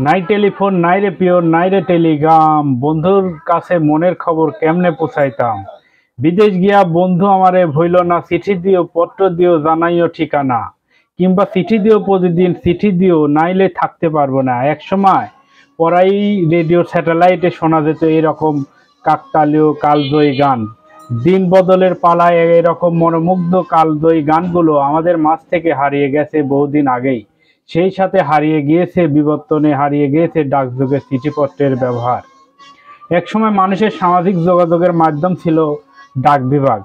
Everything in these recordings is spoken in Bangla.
নাই টেলিফোন, নাই রে পিওর, নাই রে টেলিগ্রাম, বন্ধুর কাছে মনের খবর কেমনে পৌঁছাইতাম। বিদেশ গিয়া বন্ধু আমারে ভইল না, চিঠি দিও পত্র দিও জানাইও ঠিকানা, কিংবা চিঠি দিও প্রতিদিন, চিঠি দিও নাইলে থাকতে পারবো না। এক সময় পড়াই রেডিও স্যাটেলাইটে শোনা যেত এরকম কাকতালীয় কালজয়ী গান। দিন বদলের পালায় এরকম মনোমুগ্ধ কালজয়ী গানগুলো আমাদের মাঝ থেকে হারিয়ে গেছে বহুদিন আগেই। সেই সাথে হারিয়ে গিয়েছে বিবর্তনে, হারিয়ে গিয়েছে ডাকযোগে চিঠিপত্রের ব্যবহার। একসময় মানুষের সামাজিক যোগাযোগের মাধ্যম ছিল ডাক বিভাগ।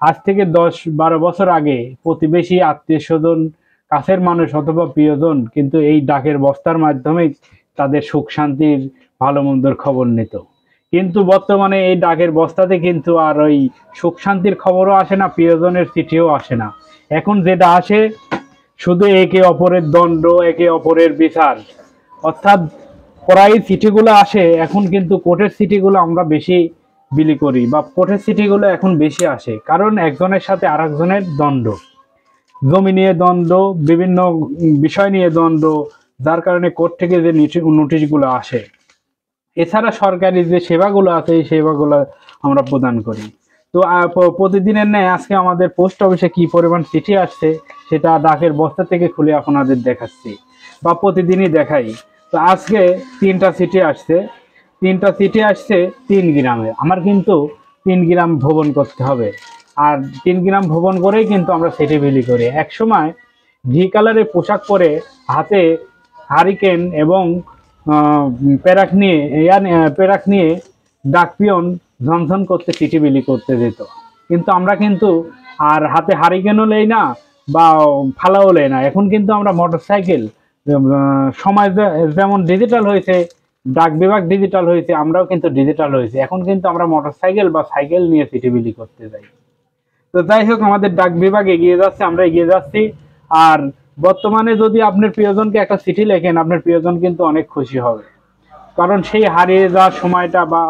আজ থেকে 10-12 বছর আগে প্রতিবেশী, আত্মীয় স্বজন, কাছের মানুষ অথবা প্রিয়জন কিন্তু এই ডাকের বস্তার মাধ্যমেই তাদের সুখ শান্তির ভালো মন্দর খবর নিত। কিন্তু বর্তমানে এই ডাকের বস্তাতে কিন্তু আর ওই সুখ শান্তির খবরও আসে না, প্রিয়জনের চিঠিও আসে না। এখন যেটা আসে শুধু একে অপরের দণ্ড, একে অপরের বিচার। অর্থাৎ প্রায় চিঠিগুলো আসে এখন কিন্তু কোর্টের চিঠিগুলো আমরা বেশি বিলি করি, বা কোর্টের চিঠিগুলো এখন বেশি আসে, কারণ একজনের সাথে আরেকজনের দ্বন্দ্ব, জমি নিয়ে দ্বন্দ্ব, বিভিন্ন বিষয় নিয়ে দ্বন্দ্ব, যার কারণে কোর্ট থেকে যে নোটিশগুলো আসে। এছাড়া সরকারি যে সেবাগুলো আছে এই সেবাগুলো আমরা প্রদান করি। তো প্রতিদিনের ন্যায় আজকে আমাদের পোস্ট অফিসে কি পরিমাণ চিঠি আসছে সেটা ডাকের বস্তা থেকে খুলে আপনাদের দেখাচ্ছি, বা প্রতিদিনই দেখাই। তো আজকে 3টা চিঠি আসছে, 3টা চিঠি আসছে 3 গ্রামে। আমার কিন্তু 3 গ্রাম ভ্রমণ করতে হবে, আর 3 গ্রাম ভ্রমণ করেই কিন্তু আমরা চিঠি বিলি করি। এক সময় ঘি কালারের পোশাক পরে, হাতে হারিকেন এবং প্যারাক নিয়ে ডাক পিয়ন ঝনঝন করতে চিঠি বিলি করতে যেত। কিন্তু আমরা কিন্তু আর হাতে হারিকেনও লেই না বা ফালাও লেই না। এখন কিন্তু আমরা মোটরসাইকেল, সময় যেমন ডিজিটাল হয়েছে, ডাক বিভাগ ডিজিটাল হয়েছে, আমরাও কিন্তু ডিজিটাল হয়েছে। এখন কিন্তু আমরা মোটরসাইকেল বা সাইকেল নিয়ে চিঠি বিলি করতে যাই। তো যাই হোক, আমাদের ডাক বিভাগ এগিয়ে যাচ্ছে, আমরা এগিয়ে যাচ্ছি। আর বর্তমানে যদি আপনার প্রিয়জনকে একটা চিঠি লেখেন, আপনার প্রিয়জন কিন্তু অনেক খুশি হবে, কারণ সেই হারিয়ে যাওয়ার সময়টা বা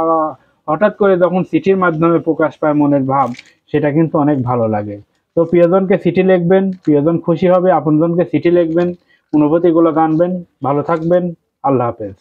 হঠাৎ করে যখন চিঠির মাধ্যমে প্রকাশ পায় মনের ভাব, সেটা কিন্তু অনেক ভালো লাগে। তো প্রিয়জনকে চিঠি লিখবেন, প্রিয়জন খুশি হবে। আপনজনকে চিঠি লিখবেন, অনুভূতিগুলো জানবেন। ভালো থাকবেন। আল্লাহ হাফেজ।